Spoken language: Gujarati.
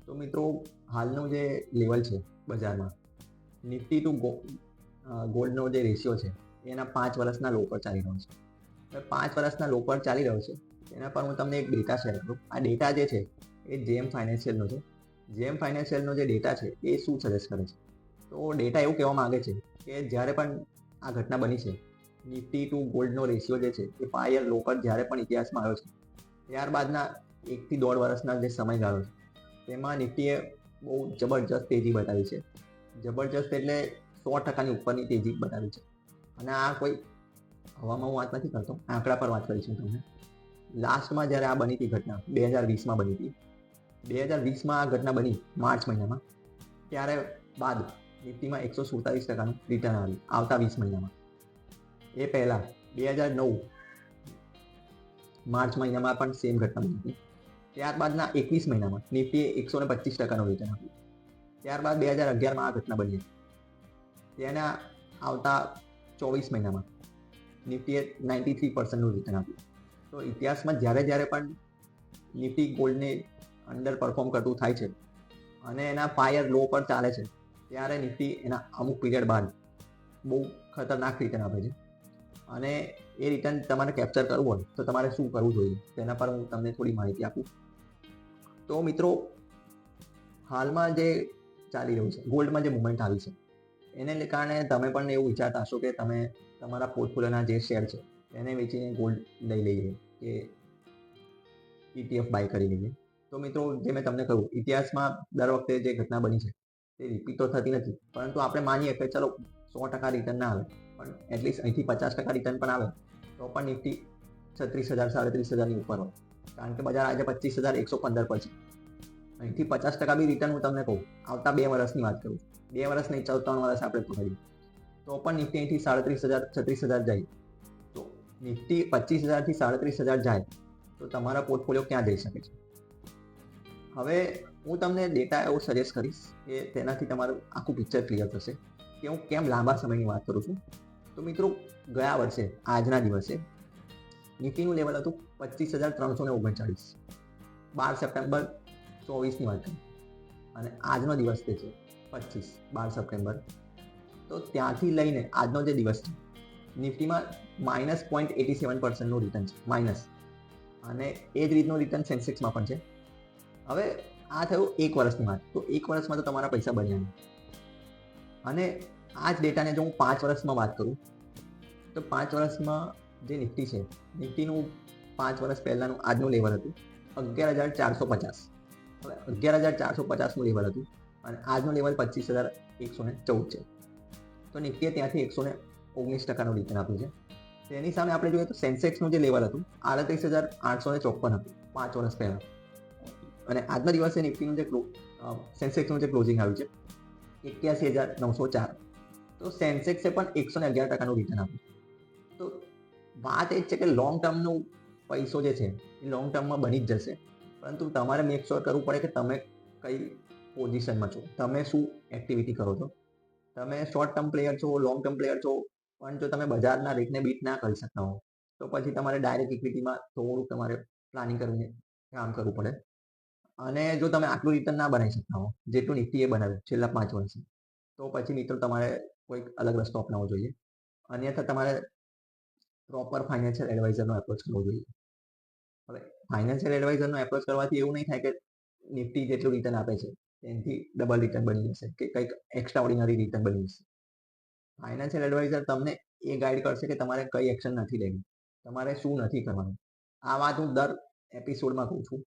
તો મિત્રો, હાલનું જે લેવલ છે બજારમાં, નિફ્ટી ટુ ગોલ્ડનો જે રેશિયો છે એના 5 વર્ષના લો પર ચાલી રહ્યો છે. હવે 5 વર્ષના લો પર ચાલી રહ્યો છે એના પર હું તમને એક ડેટા શેર કરું. આ ડેટા જે છે એ જેમ ફાઇનાન્શિયલનો છે. જેમ ફાઇનાન્શિયલનો જે ડેટા છે એ શું સજેસ્ટ કરે છે? તો ડેટા એવું કહેવા માંગે છે કે જ્યારે પણ આ ઘટના બની છે, નિફ્ટી ટુ ગોલ્ડનો રેશિયો જે છે એ 5 યર લો પર જ્યારે પણ ઇતિહાસમાં આવ્યો છે, ત્યારબાદના 1 થી 1.5 વર્ષના જે સમયગાળો છે તેમાં નિફ્ટીએ બહુ જબરજસ્ત તેજી બતાવી છે. જબરજસ્ત એટલે 100%ની ઉપરની તેજી બતાવી છે. અને આ કોઈ હવામાં હું વાત નથી કરતો, આંકડા પર વાત કરીશું તમને. લાસ્ટમાં જ્યારે આ બની હતી ઘટના 2020માં બની હતી. 2020માં આ ઘટના બની માર્ચ મહિનામાં, ત્યારે બાદ નિફ્ટીમાં 147%નું રિટર્ન આવ્યું આવતા 20 મહિનામાં. એ પહેલાં 2009 માર્ચ મહિનામાં પણ સેમ ઘટના બની હતી. ત્યારબાદના 21 મહિનામાં નિફ્ટીએ 125%નું રિટર્ન આપ્યું. ત્યારબાદ 2011માં આ ઘટના બની હતી. તેના આવતા 24 મહિનામાં નિફ્ટીએ 93%નું રિટર્ન આપ્યું. તો ઇતિહાસમાં જ્યારે પણ નિફ્ટી ગોલ્ડને અંડર પરફોર્મ કરતું થાય છે અને એના 5 યર લો પર ચાલે છે, ત્યારે નિફ્ટી એના અમુક પીરિયડ બાદ બહુ ખતરનાક રિટર્ન આપે છે. અને એ રિટર્ન તમારે કેપ્ચર કરવું હોય તો તમારે શું કરવું જોઈએ તેના પર હું તમને થોડી માહિતી આપું. તો મિત્રો, હાલમાં જે ચાલી રહ્યું છે, ગોલ્ડમાં જે મુવમેન્ટ આવી છે એને કારણે તમે પણ એવું વિચારતા હશો કે તમે તમારા પોર્ટફોલિયોના જે શેર છે એને વેચીને ગોલ્ડ લઈ લઈએ કે ETF બાય કરી લઈએ. તો મિત્રો, જે મેં તમને કહ્યું, ઇતિહાસમાં દર વખતે જે ઘટના બની છે તે રિપીટ તો થતી નથી, પરંતુ આપણે માનીએ કે ચલો 100% રિટર્ન ના આવે, પણ એટલીસ્ટ અહીંથી 50% રિટર્ન પણ આવે તો પણ નિફ્ટી 36,000 37,000ની ઉપર હોય. કારણ કે બજાર આજે 25,115 પર છે. અહીંથી 50% બી રિટર્ન હું તમને કહું, આવતા 2 વર્ષની વાત કરું, 2 વર્ષ નહીં, 3 વર્ષ આપણે પકડીએ તો પણ નિફ્ટી અહીંથી 37,000 36,000 જાય. તો નિફ્ટી 25,000થી 37,000 જાય તો તમારા પોર્ટફોલિયો ક્યાં જઈ શકે છે? હવે હું તમને ડેટા એવો સજેસ્ટ કરીશ કે તેનાથી તમારું આખું પિક્ચર ક્લિયર થશે કે હું કેમ લાંબા સમયની વાત કરું છું. તો મિત્રો, ગયા વર્ષે આજના દિવસે નિફ્ટીનું લેવલ હતું 25,339, 12 સપ્ટેમ્બર 24ની વાત કરી, અને આજનો દિવસ તે છે 12 સપ્ટેમ્બર. તો ત્યાંથી લઈને આજનો જે દિવસ છે, નિફ્ટીમાં -0.87%નું રિટર્ન છે, માઇનસ. અને એ જ રીતનું રિટર્ન સેન્સેક્સમાં પણ છે. હવે આ થયું 1 વર્ષની વાત. તો 1 વર્ષમાં તો તમારા પૈસા બન્યા નહીં. અને આ જ ડેટાને જો હું 5 વર્ષમાં વાત કરું તો 5 વર્ષમાં જે નિફ્ટી છે, નિફ્ટીનું 5 વર્ષ પહેલાંનું આજનું લેવલ હતું 11,450. હવે 11,450નું લેવલ હતું અને આજનું લેવલ 25,114 છે. તો નિફ્ટીએ ત્યાંથી 119%નું રિટર્ન આપ્યું છે. તેની સામે આપણે જોઈએ તો સેન્સેક્સનું જે લેવલ હતું 38,854 હતું 5 વર્ષ પહેલાં. અને આજના દિવસે નિફ્ટીનું જે સેન્સેક્સનું જે ક્લોઝિંગ આવ્યું છે 81,904. તો સેન્સેક્સે પણ 111%નું રિટર્ન આપ્યું. તો વાત એ જ છે કે લોંગ ટર્મનું પૈસો જે છે એ લોંગ ટર્મમાં બની જ જશે, પરંતુ તમારે મેક શ્યોર કરવું પડે કે તમે કઈ પોઝિશનમાં છો, તમે શું એક્ટિવિટી કરો છો. તમે શોર્ટ ટર્મ પ્લેયર છો, લોંગ ટર્મ પ્લેયર છો, પણ જો તમે બજારના રેટને બીટ ના કરી શકતા હો તો પછી તમારે ડાયરેક્ટ ઇક્વિટીમાં થોડું તમારે પ્લાનિંગ કરીને કામ કરવું પડે. અને જો તમે આટલું રિટર્ન ના બનાવી શકતા હો જેટલું નિફ્ટીએ બનાવ્યું છેલ્લા 5 વર્ષથી, તો પછી મિત્રો તમારે કોઈક અલગ રસ્તો અપનાવવો જોઈએ. અન્યથા તમારે પ્રોપર ફાઇનાન્શિયલ એડવાઇઝરનો એપ્રોચ કરવો જોઈએ. હવે ફાઇનાન્શિયલ એડવાઇઝરનો એપ્રોચ કરવાથી એવું નહીં થાય કે નિફ્ટી જેટલું રિટર્ન આપે છે એનાથી ડબલ રિટર્ન બની જશે કે કંઈક એક્સ્ટ્રા ઓર્ડિનરી રિટર્ન બની જશે. ફાઇનાન્શિયલ એડવાઇઝર તમને એ ગાઈડ કરશે કે તમારે કઈ એક્શન નથી લેવી, તમારે શું નથી કરવાનું. આ વાત હું દર એપિસોડમાં કહું છું